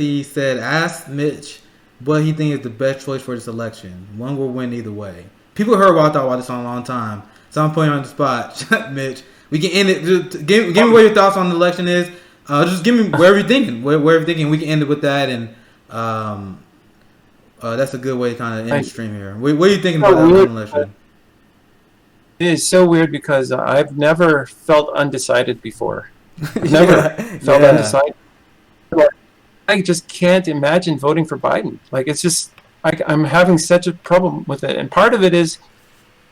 he said, "Ask Mitch what he thinks is the best choice for this election. One will win either way." People heard what I thought about this on a long time, so I'm putting you on the spot, Mitch. We can end it. Just give me what your thoughts on the election is. Just give me wherever you're thinking. Wherever you're thinking, we can end it with that, and that's a good way to kind of end the stream here. What are you thinking about that election? It is so weird because I've never felt undecided before. Never felt undecided. I just can't imagine voting for Biden. Like, it's just, I'm having such a problem with it. And part of it is,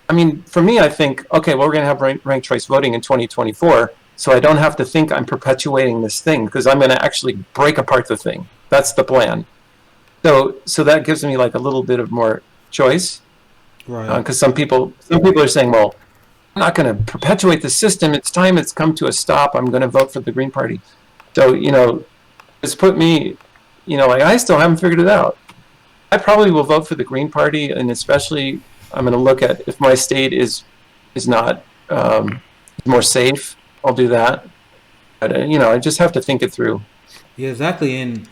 I mean, for me, I think, okay, well, we're going to have ranked choice voting in 2024, so I don't have to think I'm perpetuating this thing because I'm going to actually break apart the thing. That's the plan. So that gives me like a little bit of more choice. Right. Because some people are saying, well, I'm not going to perpetuate the system. It's time it's come to a stop. I'm going to vote for the Green Party. So, it's put me, like I still haven't figured it out. I probably will vote for the Green Party, and especially I'm going to look at if my state is not more safe. I'll do that. But I just have to think it through. Yeah, exactly. And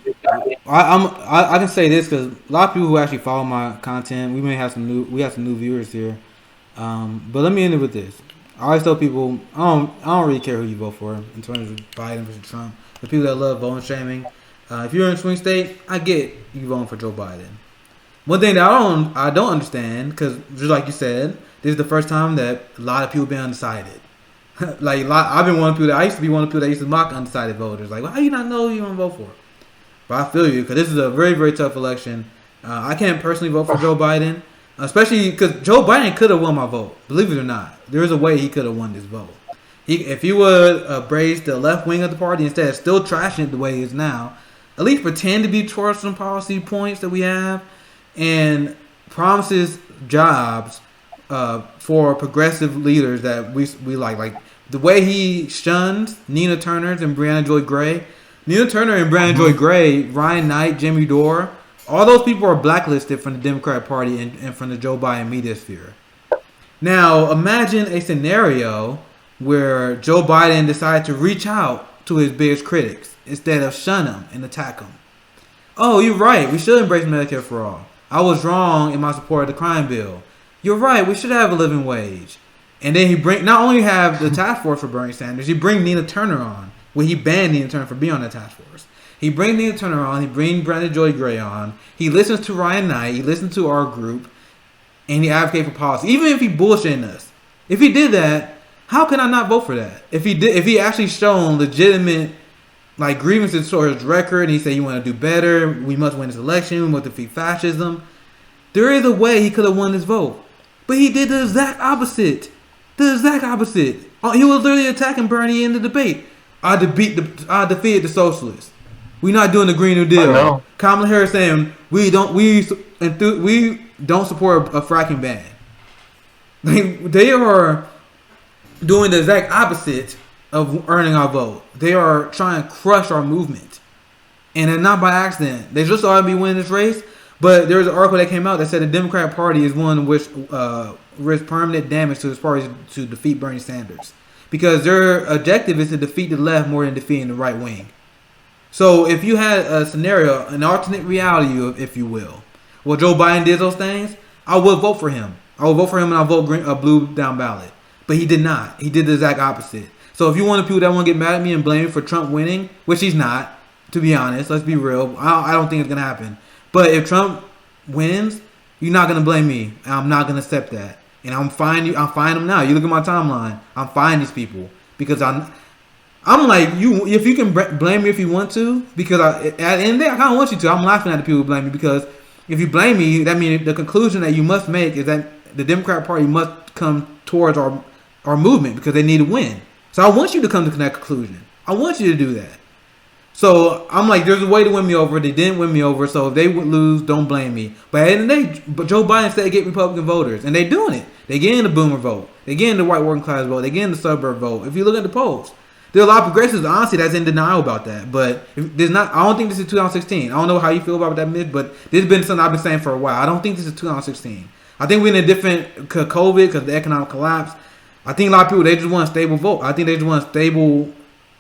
I can say this because a lot of people who actually follow my content, we have some new viewers here. But let me end it with this. I always tell people I don't really care who you vote for in terms of Biden versus Trump. The people that love voting shaming, if you're in a swing state, I get you voting for Joe Biden. One thing that I don't understand, because just like you said, this is the first time that a lot of people have been undecided. I've been one of the people that I used to be one of the people that used to mock undecided voters. Like, well, how do you not know who you want to vote for? But I feel you, because this is a very, very tough election. I can't personally vote for Joe Biden, especially because Joe Biden could have won my vote. Believe it or not, there is a way he could have won this vote. If he would embrace the left wing of the party instead of still trashing it the way it is now, at least pretend to be towards some policy points that we have, and promises jobs for progressive leaders that we like the way he shuns Nina Turner's and Breonna Joy Gray. Nina Turner and Breonna Joy Gray, Ryan Knight, Jimmy Dore, all those people are blacklisted from the Democratic Party and from the Joe Biden media sphere. Now, imagine a scenario where Joe Biden decided to reach out to his biggest critics instead of shun them and attack them. Oh, you're right. We should embrace Medicare for all. I was wrong in my support of the crime bill. You're right. We should have a living wage. And then he not only have the task force for Bernie Sanders, he bring Nina Turner on. Well, he banned Nina Turner for being on the task force. He brings Nina Turner on. He brings Breonna Joy Gray on. He listens to Ryan Knight. He listens to our group. And he advocates for policy. Even if he bullshitting us. If he did that, how can I not vote for that? If he actually shown legitimate grievances towards his record, and he said you want to do better, we must win this election, we must defeat fascism, there is a way he could have won this vote. But he did the exact opposite. The exact opposite. He was literally attacking Bernie in the debate. I defeated the socialists. We're not doing the Green New Deal. Kamala Harris saying we don't support a fracking ban. They are doing the exact opposite of earning our vote. They are trying to crush our movement. And it's not by accident. They just ought to be winning this race. But there was an article that came out that said the Democratic Party is one which risks permanent damage to its party to defeat Bernie Sanders. Because their objective is to defeat the left more than defeating the right wing. So if you had a scenario, an alternate reality, if you will, well, Joe Biden did those things, I would vote for him. I would vote for him and I'll vote blue down ballot. But he did not. He did the exact opposite. So if you want people that want to get mad at me and blame me for Trump winning, which he's not, to be honest, let's be real. I don't think it's going to happen. But if Trump wins, you're not going to blame me. And I'm not going to accept that. And I'm finding them now. You look at my timeline. I'm finding these people. Because I'm like, if you can blame me if you want to. Because at the end of the day, I kind of want you to. I'm laughing at the people who blame me. Because if you blame me, that means the conclusion that you must make is that the Democratic Party must come towards our movement because they need to win. So I want you to come to that conclusion. I want you to do that. So I'm like, there's a way to win me over. They didn't win me over. So if they would lose, don't blame me. But at the end of the day, Joe Biden said get Republican voters. And they're doing it. They getting the boomer vote. They getting the white working class vote. They getting the suburb vote. If you look at the polls, there are a lot of progressives, honestly, that's in denial about that. But there's not. I don't think this is 2016. I don't know how you feel about that myth, but this has been something I've been saying for a while. I don't think this is 2016. I think we're in a different COVID because of the economic collapse. I think a lot of people, they just want a stable vote. I think they just want a stable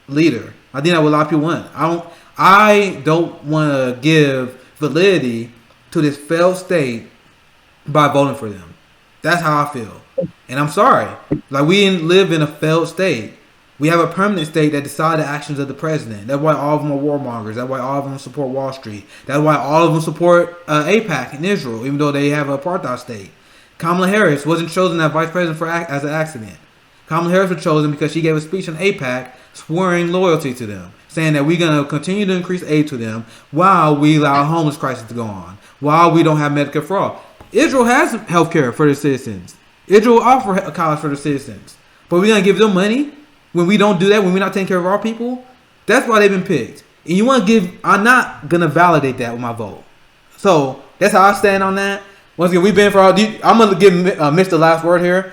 leader. I think that's what a lot of people want. I don't want to give validity to this failed state by voting for them. That's how I feel. And I'm sorry. Like, we live in a failed state. We have a permanent state that decides the actions of the president. That's why all of them are warmongers. That's why all of them support Wall Street. That's why all of them support AIPAC in Israel, even though they have an apartheid state. Kamala Harris wasn't chosen as vice president as an accident. Kamala Harris was chosen because she gave a speech on AIPAC swearing loyalty to them, saying that we're going to continue to increase aid to them while we allow a homeless crisis to go on, while we don't have Medicare for all. Israel has health care for their citizens. Israel offers a college for their citizens. But we're going to give them money when we don't do that, when we're not taking care of our people? That's why they've been picked. And you want to give, I'm not going to validate that with my vote. So that's how I stand on that. Once again, we've been for all. I'm going to give Mitch the last word here.